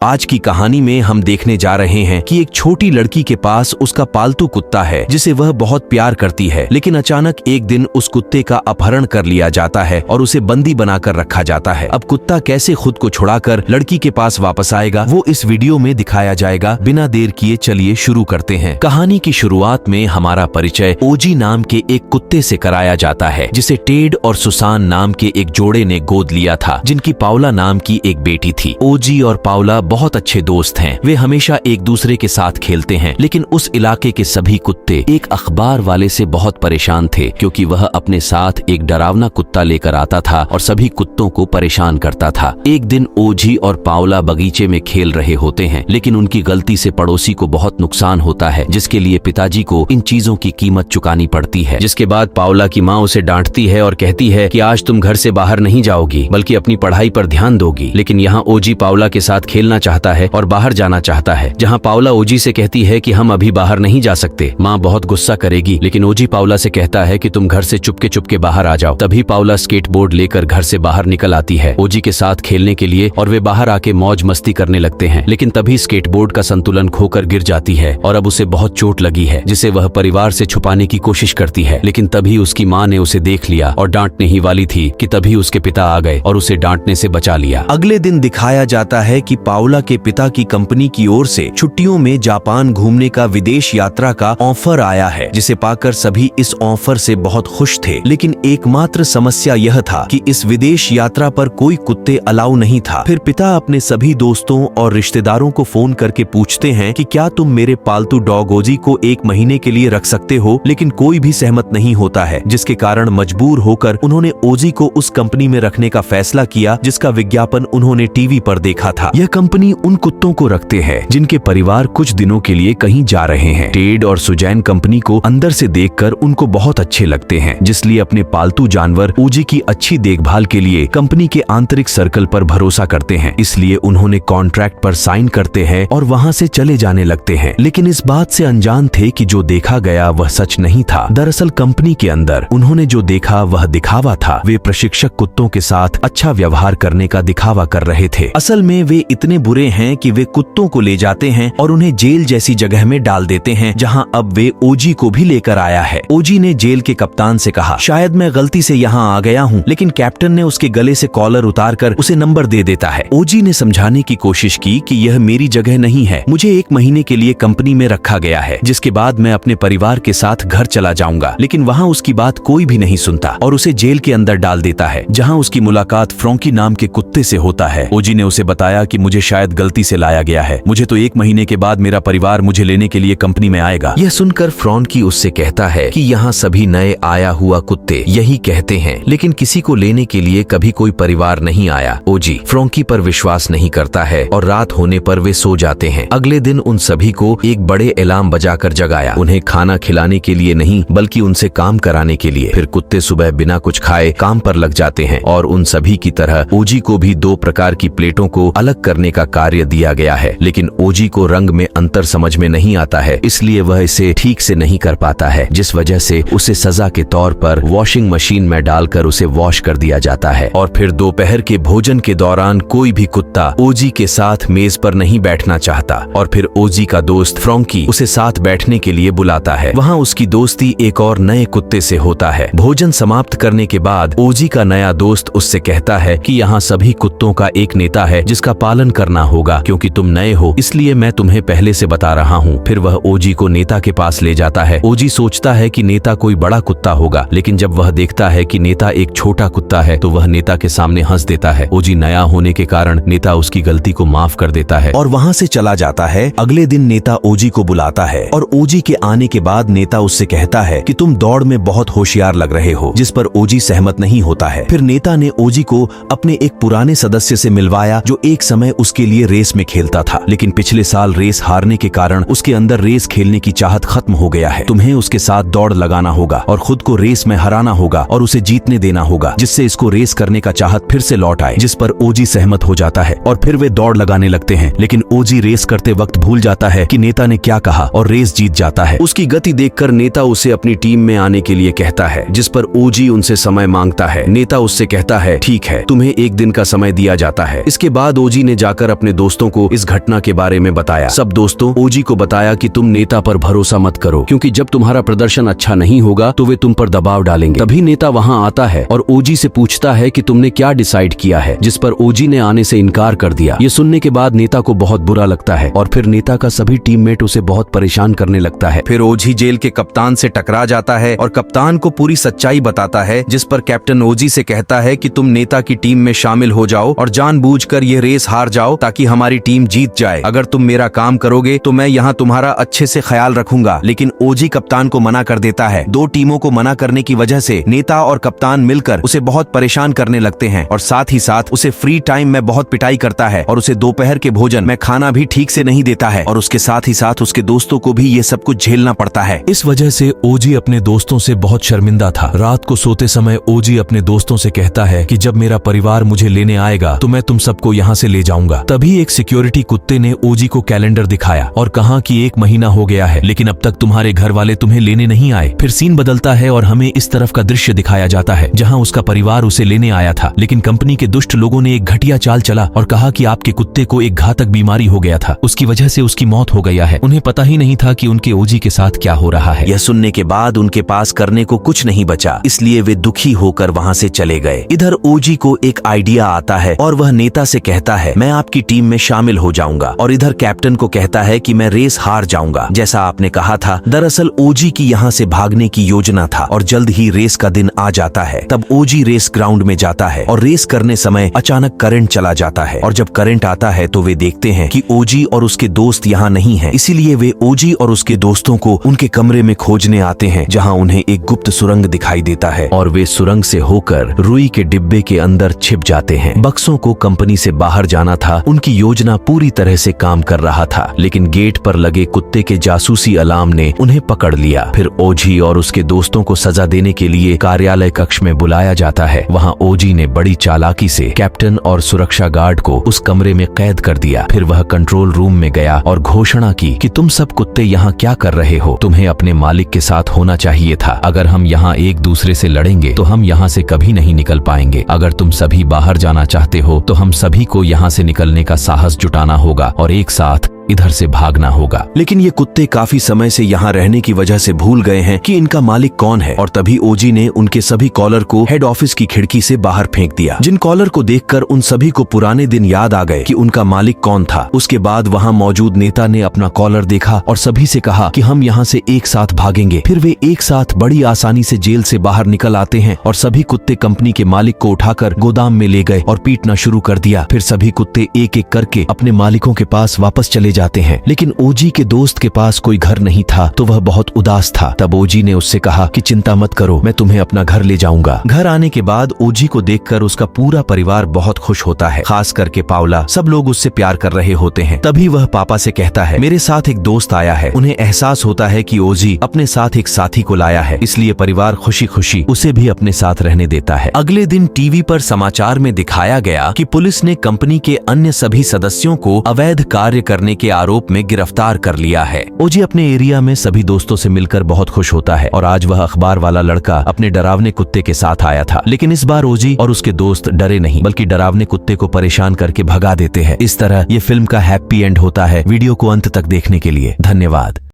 आज की कहानी में हम देखने जा रहे हैं कि एक छोटी लड़की के पास उसका पालतू कुत्ता है जिसे वह बहुत प्यार करती है, लेकिन अचानक एक दिन उस कुत्ते का अपहरण कर लिया जाता है और उसे बंदी बनाकर रखा जाता है। अब कुत्ता कैसे खुद को छुड़ाकर लड़की के पास वापस आएगा वो इस वीडियो में दिखाया जाएगा। बिना देर किए चलिए शुरू करते हैं। कहानी की शुरुआत में हमारा परिचय ओजी नाम के एक कुत्ते से कराया जाता है जिसे टेड और सुसान नाम के एक जोड़े ने गोद लिया था, जिनकी पाउला नाम की एक बेटी थी। ओजी और पाउला बहुत अच्छे दोस्त हैं। वे हमेशा एक दूसरे के साथ खेलते हैं, लेकिन उस इलाके के सभी कुत्ते एक अखबार वाले से बहुत परेशान थे क्योंकि वह अपने साथ एक डरावना कुत्ता लेकर आता था और सभी कुत्तों को परेशान करता था। एक दिन ओजी और पाउला बगीचे में खेल रहे होते हैं, लेकिन उनकी गलती से पड़ोसी को बहुत नुकसान होता है, जिसके लिए पिताजी को इन चीजों की कीमत चुकानी पड़ती है। जिसके बाद पाउला की माँ उसे डांटती है और कहती है कि आज तुम घर से बाहर नहीं जाओगी बल्कि अपनी पढ़ाई पर ध्यान दोगी। लेकिन यहाँ ओजी पाउला के साथ खेलना चाहता है और बाहर जाना चाहता है। जहाँ पाउला ओजी से कहती है कि हम अभी बाहर नहीं जा सकते, माँ बहुत गुस्सा करेगी, लेकिन ओजी पाउला से कहता है कि तुम घर से चुपके बाहर आ जाओ। तभी पाउला स्केटबोर्ड लेकर घर से बाहर निकल आती है ओजी के साथ खेलने के लिए और वे बाहर आके मौज मस्ती करने लगते हैं। लेकिन तभी स्केटबोर्ड का संतुलन खोकर गिर जाती है और अब उसे बहुत चोट लगी है, जिसे वह परिवार से छुपाने की कोशिश करती है। लेकिन तभी उसकी माँ ने उसे देख लिया और डांटने ही वाली थी कि तभी उसके पिता आ गए और उसे डांटने से बचा लिया। अगले दिन दिखाया जाता है कि पाउला के पिता की कंपनी की ओर से छुट्टियों में जापान घूमने का विदेश यात्रा का ऑफर आया है, जिसे पाकर सभी इस ऑफर से बहुत खुश थे। लेकिन एकमात्र समस्या यह था कि इस विदेश यात्रा पर कोई कुत्ते अलाउ नहीं था। फिर पिता अपने सभी दोस्तों और रिश्तेदारों को फोन करके पूछते हैं कि क्या तुम मेरे पालतू डॉग ओजी को 1 महीने के लिए रख सकते हो, लेकिन कोई भी सहमत नहीं होता है, जिसके कारण मजबूर होकर उन्होंने ओजी को उस कंपनी में रखने का फैसला किया जिसका विज्ञापन उन्होंने टीवी पर देखा था। यह कंपनी उन कुत्तों को रखते हैं जिनके परिवार कुछ दिनों के लिए कहीं जा रहे हैं। टेड और सुजैन कंपनी को अंदर से देखकर उनको बहुत अच्छे लगते हैं, जिसलिए अपने पालतू जानवर ओजी की अच्छी देखभाल के लिए कंपनी के आंतरिक सर्कल पर भरोसा करते हैं। इसलिए उन्होंने कॉन्ट्रैक्ट पर साइन करते हैं और वहां से चले जाने लगते हैं। लेकिन इस बात से अनजान थे कि जो देखा गया वह सच नहीं था। दरअसल कंपनी के अंदर उन्होंने जो देखा वह दिखावा था। वे प्रशिक्षक कुत्तों के साथ अच्छा व्यवहार करने का दिखावा कर रहे थे। असल में वे इतने बुरे हैं कि वे कुत्तों को ले जाते हैं और उन्हें जेल जैसी जगह में डाल देते हैं, जहां अब वे ओजी को भी लेकर आया है। ओजी ने जेल के कप्तान से कहा, शायद मैं गलती से यहाँ आ गया हूँ, लेकिन कैप्टन ने उसके गले से कॉलर उतारकर उसे नंबर दे देता है। ओजी ने समझाने की कोशिश की कि यह मेरी जगह नहीं है, मुझे 1 महीने के लिए कंपनी में रखा गया है, जिसके बाद मैं अपने परिवार के साथ घर चला जाऊंगा। लेकिन वहाँ उसकी बात कोई भी नहीं सुनता और उसे जेल के अंदर डाल देता है, जहाँ उसकी मुलाकात फ्रॉन्की नाम के कुत्ते से होता है। ओजी ने उसे बताया कि मुझे शायद गलती से लाया गया है, मुझे तो 1 महीने के बाद मेरा परिवार मुझे लेने के लिए कंपनी में आएगा। यह सुनकर फ्रॉन्की उससे कहता है कि यहाँ सभी नए आया हुआ कुत्ते यही कहते हैं, लेकिन किसी को लेने के लिए कभी कोई परिवार नहीं आया। ओजी फ्रॉन्की पर विश्वास नहीं करता है और रात होने पर वे सो जाते हैं। अगले दिन उन सभी को एक बड़े अलार्म बजाकर जगाया, उन्हें खाना खिलाने के लिए नहीं बल्कि उनसे काम कराने के लिए। फिर कुत्ते सुबह बिना कुछ खाए काम पर लग जाते हैं और उन सभी की तरह ओजी को भी 2 प्रकार की प्लेटों को अलग करने का कार्य दिया गया है। लेकिन ओजी को रंग में अंतर समझ में नहीं आता है, इसलिए वह इसे ठीक से नहीं कर पाता है, जिस वजह से उसे सजा के तौर पर वॉशिंग मशीन में डालकर उसे वॉश कर दिया जाता है। और फिर दोपहर के भोजन के दौरान कोई भी कुत्ता ओजी के साथ मेज पर नहीं बैठना चाहता और फिर ओजी का दोस्त फ्रॉन्की उसे साथ बैठने के लिए बुलाता है। वहाँ उसकी दोस्ती एक और नए कुत्ते से होता है। भोजन समाप्त करने के बाद ओजी का नया दोस्त उससे कहता है कि यहाँ सभी कुत्तों का एक नेता है जिसका पालन करना होगा, क्योंकि तुम नए हो इसलिए मैं तुम्हें पहले से बता रहा हूँ। फिर वह ओजी को नेता के पास ले जाता है। ओजी सोचता है कि नेता कोई बड़ा कुत्ता होगा, लेकिन जब वह देखता है कि नेता एक छोटा कुत्ता है तो वह नेता के सामने हंस देता है। ओजी नया होने के कारण नेता उसकी गलती को माफ कर देता है और वहाँ से चला जाता है। अगले दिन नेता ओजी को बुलाता है और ओजी के आने के बाद नेता उससे कहता है कि तुम दौड़ में बहुत होशियार लग रहे हो, जिस पर ओजी सहमत नहीं होता है। फिर नेता ने ओजी को अपने एक पुराने सदस्य से मिलवाया जो एक समय उसके लिए रेस में खेलता था, लेकिन पिछले साल रेस हारने के कारण उसके अंदर रेस खेलने की चाहत खत्म हो गया है। तुम्हें उसके साथ दौड़ लगाना होगा और खुद को रेस में हराना होगा और उसे जीतने देना होगा, जिससे इसको रेस करने का चाहत फिर से लौट आए। जिस पर ओजी सहमत हो जाता है और फिर वे दौड़ लगाने लगते हैं। लेकिन ओजी रेस करते वक्त भूल जाता है कि नेता ने क्या कहा और रेस जीत जाता है। उसकी गति देखकर नेता उसे अपनी टीम में आने के लिए कहता है, जिस पर ओजी उनसे समय मांगता है। नेता उससे कहता है, ठीक है, तुम्हें 1 दिन का समय दिया जाता है। इसके बाद ओजी ने जाकर जाकर अपने दोस्तों को इस घटना के बारे में बताया। सब दोस्तों ओजी को बताया कि तुम नेता पर भरोसा मत करो, क्योंकि जब तुम्हारा प्रदर्शन अच्छा नहीं होगा तो वे तुम पर दबाव डालेंगे। तभी नेता वहां आता है और ओजी से पूछता है कि तुमने क्या डिसाइड किया है, जिस पर ओजी ने आने से इनकार कर दिया। ये सुनने के बाद नेता को बहुत बुरा लगता है और फिर नेता का सभी टीममेट उसे बहुत परेशान करने लगता है। फिर ओजी जेल के कप्तान से टकरा जाता है और कप्तान को पूरी सच्चाई बताता है, जिस पर कैप्टन ओजी से कहता है कि तुम नेता की टीम में शामिल हो जाओ और जानबूझकर ये रेस हार जाओ ताकि हमारी टीम जीत जाए। अगर तुम मेरा काम करोगे तो मैं यहाँ तुम्हारा अच्छे से ख्याल रखूंगा। लेकिन ओजी कप्तान को मना कर देता है। दो टीमों को मना करने की वजह से नेता और कप्तान मिलकर उसे बहुत परेशान करने लगते हैं और साथ ही साथ उसे फ्री टाइम में बहुत पिटाई करता है और उसे दोपहर के भोजन में खाना भी ठीक से नहीं देता है और उसके साथ ही साथ उसके दोस्तों को भी ये सब कुछ झेलना पड़ता है। इस वजह से ओजी अपने दोस्तों से बहुत शर्मिंदा था। रात को सोते समय ओजी अपने दोस्तों से कहता है कि जब मेरा परिवार मुझे लेने आएगा तो मैं तुम सबको यहाँ से ले जाऊंगा। तभी एक सिक्योरिटी कुत्ते ने ओजी को कैलेंडर दिखाया और कहा कि 1 महीना हो गया है लेकिन अब तक तुम्हारे घर वाले तुम्हें लेने नहीं आए। फिर सीन बदलता है और हमें इस तरफ का दृश्य दिखाया जाता है जहाँ उसका परिवार उसे लेने आया था, लेकिन कंपनी के दुष्ट लोगों ने एक घटिया चाल चला और कहा कि आपके कुत्ते को एक घातक बीमारी हो गया था, उसकी वजह से उसकी मौत हो गया है। उन्हें पता ही नहीं था कि उनके ओजी के साथ क्या हो रहा है। यह सुनने के बाद उनके पास करने को कुछ नहीं बचा, इसलिए वे दुखी होकर वहाँ से चले गए। इधर ओजी को एक आइडिया आता है और वह नेता से कहता है मैं आपकी टीम में शामिल हो जाऊंगा, और इधर कैप्टन को कहता है कि मैं रेस हार जाऊंगा जैसा आपने कहा था। दरअसल ओजी की यहाँ से भागने की योजना था और जल्द ही रेस का दिन आ जाता है। तब ओजी रेस ग्राउंड में जाता है और रेस करने समय अचानक करंट चला जाता है और जब करंट आता है तो वे देखते हैं कि ओजी और उसके दोस्त यहाँ नहीं हैं। इसीलिए वे ओजी और उसके दोस्तों को उनके कमरे में खोजने आते हैं जहाँ उन्हें एक गुप्त सुरंग दिखाई देता है और वे सुरंग से होकर रुई के डिब्बे के अंदर छिप जाते हैं। बक्सों को कंपनी से बाहर जाना था, उनकी योजना पूरी तरह से काम कर रहा था, लेकिन गेट पर लगे कुत्ते के जासूसी अलार्म ने उन्हें पकड़ लिया। फिर ओजी और उसके दोस्तों को सजा देने के लिए कार्यालय कक्ष में बुलाया जाता है। वहाँ ओजी ने बड़ी चालाकी से कैप्टन और सुरक्षा गार्ड को उस कमरे में कैद कर दिया। फिर वह कंट्रोल रूम में गया और घोषणा की कि तुम सब कुत्ते यहाँ क्या कर रहे हो, तुम्हें अपने मालिक के साथ होना चाहिए था। अगर हम यहाँ एक दूसरे से लड़ेंगे तो हम यहाँ से कभी नहीं निकल पाएंगे। अगर तुम सभी बाहर जाना चाहते हो तो हम सभी को यहाँ से निकलने का साहस जुटाना होगा और एक साथ इधर से भागना होगा। लेकिन ये कुत्ते काफी समय से यहाँ रहने की वजह से भूल गए हैं कि इनका मालिक कौन है और तभी ओजी ने उनके सभी कॉलर को हेड ऑफिस की खिड़की से बाहर फेंक दिया। जिन कॉलर को देखकर उन सभी को पुराने दिन याद आ गए कि उनका मालिक कौन था। उसके बाद वहाँ मौजूद नेता ने अपना कॉलर देखा और सभी से कहा कि हम यहाँ से एक साथ भागेंगे। फिर वे एक साथ बड़ी आसानी से जेल से बाहर निकल आते हैं और सभी कुत्ते कंपनी के मालिक को उठाकर गोदाम में ले गए और पीटना शुरू कर दिया। फिर सभी कुत्ते एक एक करके अपने मालिकों के पास वापस चले जाते हैं। लेकिन ओजी के दोस्त के पास कोई घर नहीं था तो वह बहुत उदास था। तब ओजी ने उससे कहा कि चिंता मत करो, मैं तुम्हें अपना घर ले जाऊंगा। घर आने के बाद ओजी को देखकर उसका पूरा परिवार बहुत खुश होता है, खास करके पावला। सब लोग उससे प्यार कर रहे होते हैं। तभी वह पापा से कहता है मेरे साथ एक दोस्त आया है। उन्हें एहसास होता है कि ओजी अपने साथ एक साथी को लाया है, इसलिए परिवार खुशी खुशी उसे भी अपने साथ रहने देता है। अगले दिन टीवी पर समाचार में दिखाया गया कि पुलिस ने कंपनी के अन्य सभी सदस्यों को अवैध कार्य करने के आरोप में गिरफ्तार कर लिया है। ओजी अपने एरिया में सभी दोस्तों से मिलकर बहुत खुश होता है और आज वह अखबार वाला लड़का अपने डरावने कुत्ते के साथ आया था। लेकिन इस बार ओजी और उसके दोस्त डरे नहीं, बल्कि डरावने कुत्ते को परेशान करके भगा देते हैं। इस तरह ये फिल्म का हैप्पी एंड होता है। वीडियो को अंत तक देखने के लिए धन्यवाद।